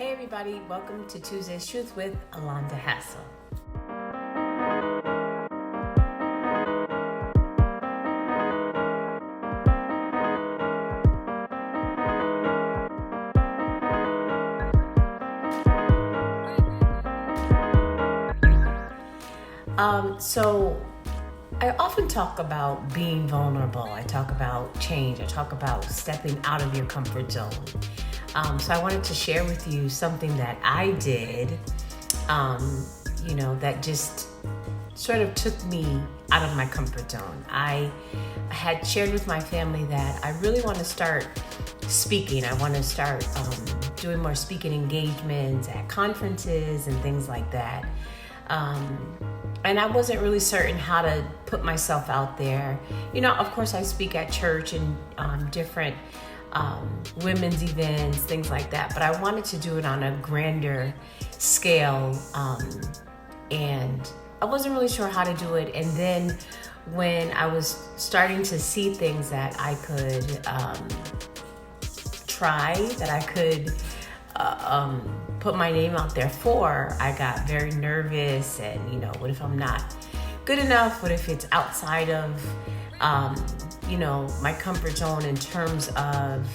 Hey everybody, welcome to Tuesday's Truth with Alonda Hassel. So I often talk about being vulnerable. I talk about change. I talk about stepping out of your comfort zone. So I wanted to share with you something that I did, that just sort of took me out of my comfort zone. I had shared with my family that I really want to start speaking. I want to start doing more speaking engagements at conferences and things like that. And I wasn't really certain how to put myself out there. Of course, I speak at church and different women's events, things like that. But I wanted to do it on a grander scale, and I wasn't really sure how to do it. And then when I was starting to see things that I could try, that I could put my name out there for, I got very nervous. And what if I'm not good enough? What if it's outside of my comfort zone in terms of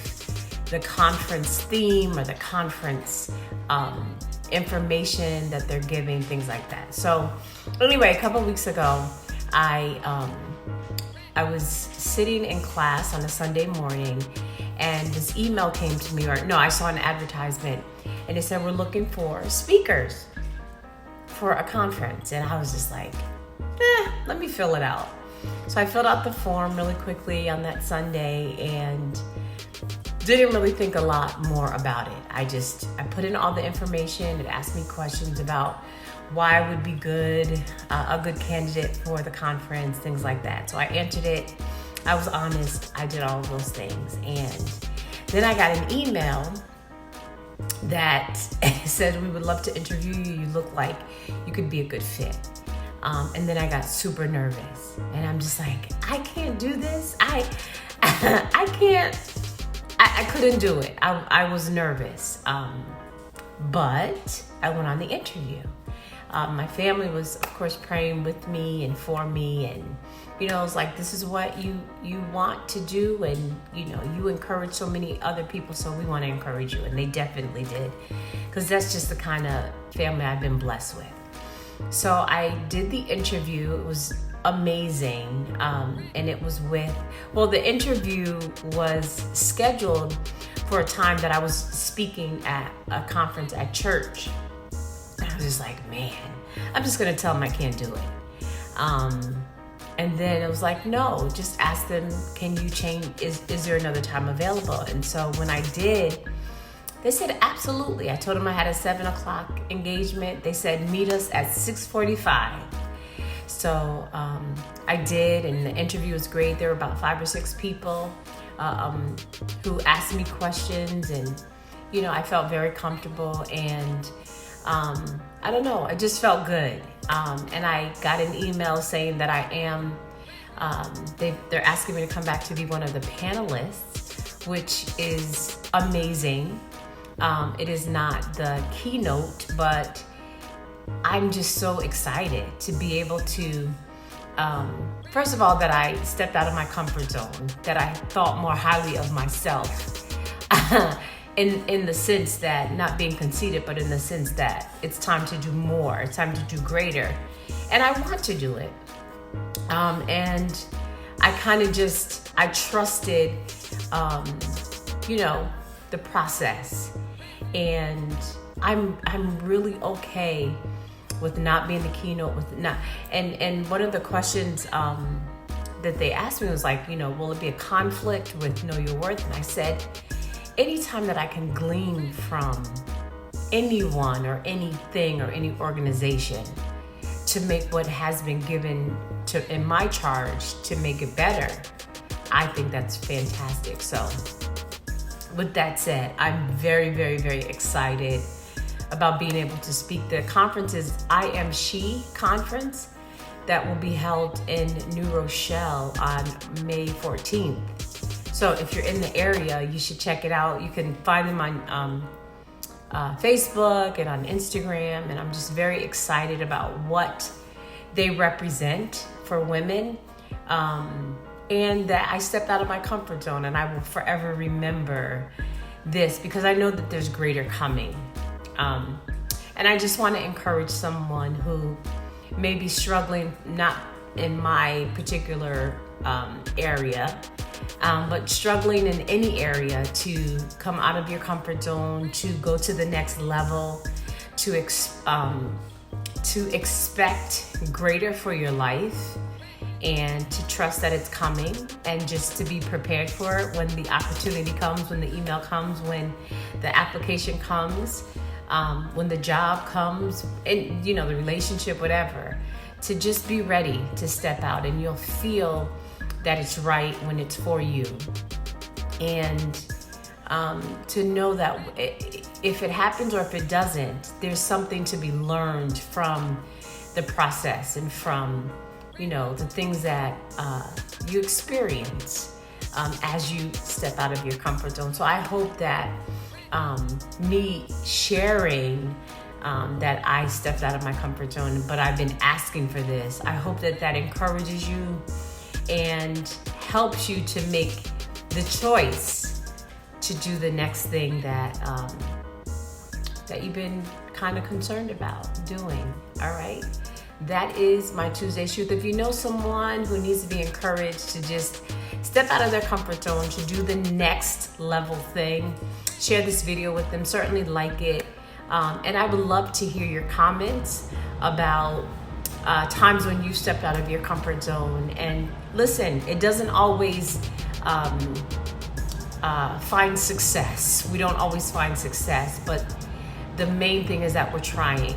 the conference theme or the conference information that they're giving, things like that. So anyway, a couple of weeks ago, I was sitting in class on a Sunday morning, and this email came to me, I saw an advertisement, and it said, we're looking for speakers for a conference. And I was just like, let me fill it out. So I filled out the form really quickly on that Sunday and didn't really think a lot more about it. I put in all the information. It asked me questions about why I would be a good candidate for the conference, things like that. So I answered it. I was honest. I did all of those things. And then I got an email that said, we would love to interview you. You look like you could be a good fit. And then I got super nervous, and I'm just like, I can't do this. I couldn't do it. I was nervous. But I went on the interview. My family was, of course, praying with me and for me. And, it was like, this is what you want to do. And, you encourage so many other people. So we want to encourage you. And they definitely did. Because that's just the kind of family I've been blessed with. So I did the interview. It was amazing. And it was the interview was scheduled for a time that I was speaking at a conference at church. And I was just like, man, I'm just going to tell them I can't do it. And then it was like, no, just ask them, can you change? Is there another time available? And so when I did, they said, absolutely. I told them I had a 7:00 engagement. They said, meet us at 6:45. So I did, and the interview was great. There were about 5 or 6 people who asked me questions, and, I felt very comfortable, and I don't know, I just felt good. And I got an email saying that I am, they're asking me to come back to be one of the panelists, which is amazing. It is not the keynote, but I'm just so excited to be able to, first of all, that I stepped out of my comfort zone, that I thought more highly of myself, in the sense that, not being conceited, but in the sense that it's time to do more, it's time to do greater, and I want to do it. And I kind of I trusted, the process. And I'm really okay with not being the keynote, and one of the questions that they asked me was like, will it be a conflict with Know Your Worth? And I said, anytime that I can glean from anyone or anything or any organization to make what has been given in my charge to make it better, I think that's fantastic. So with that said, I'm very, very, very excited about being able to speak. The conference is I Am She Conference that will be held in New Rochelle on May 14th. So if you're in the area, you should check it out. You can find them on Facebook and on Instagram, and I'm just very excited about what they represent for women, and that I stepped out of my comfort zone, and I will forever remember this because I know that there's greater coming. And I just want to encourage someone who may be struggling, not in my particular area, but struggling in any area, to come out of your comfort zone, to go to the next level, to expect greater for your life, and to trust that it's coming, and just to be prepared for it when the opportunity comes, when the email comes, when the application comes, when the job comes, and the relationship, whatever, to just be ready to step out, and you'll feel that it's right when it's for you. And to know that if it happens or if it doesn't, there's something to be learned from the process and from the things that you experience as you step out of your comfort zone. So I hope that me sharing that I stepped out of my comfort zone, but I've been asking for this, I hope that encourages you and helps you to make the choice to do the next thing that you've been kind of concerned about doing. All right. That is my Tuesday's Truth. If you know someone who needs to be encouraged to just step out of their comfort zone, to do the next level thing, share this video with them. Certainly like it. And I would love to hear your comments about times when you stepped out of your comfort zone. And listen, it doesn't always find success. We don't always find success, but the main thing is that we're trying.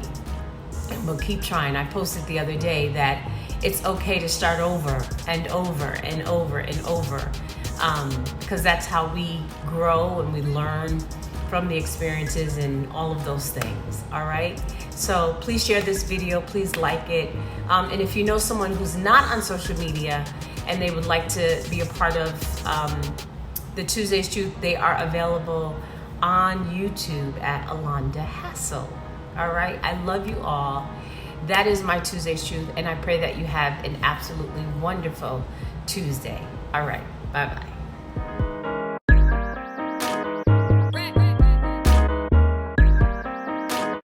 And we'll keep trying. I posted the other day that it's okay to start over and over and over and over, because that's how we grow and we learn from the experiences and all of those things. All right. So please share this video. Please like it. And if you know someone who's not on social media and they would like to be a part of the Tuesday's Truth, they are available on YouTube at Alonda Hassel. All right. I love you all. That is my Tuesday's Truth. And I pray that you have an absolutely wonderful Tuesday. All right. Bye-bye.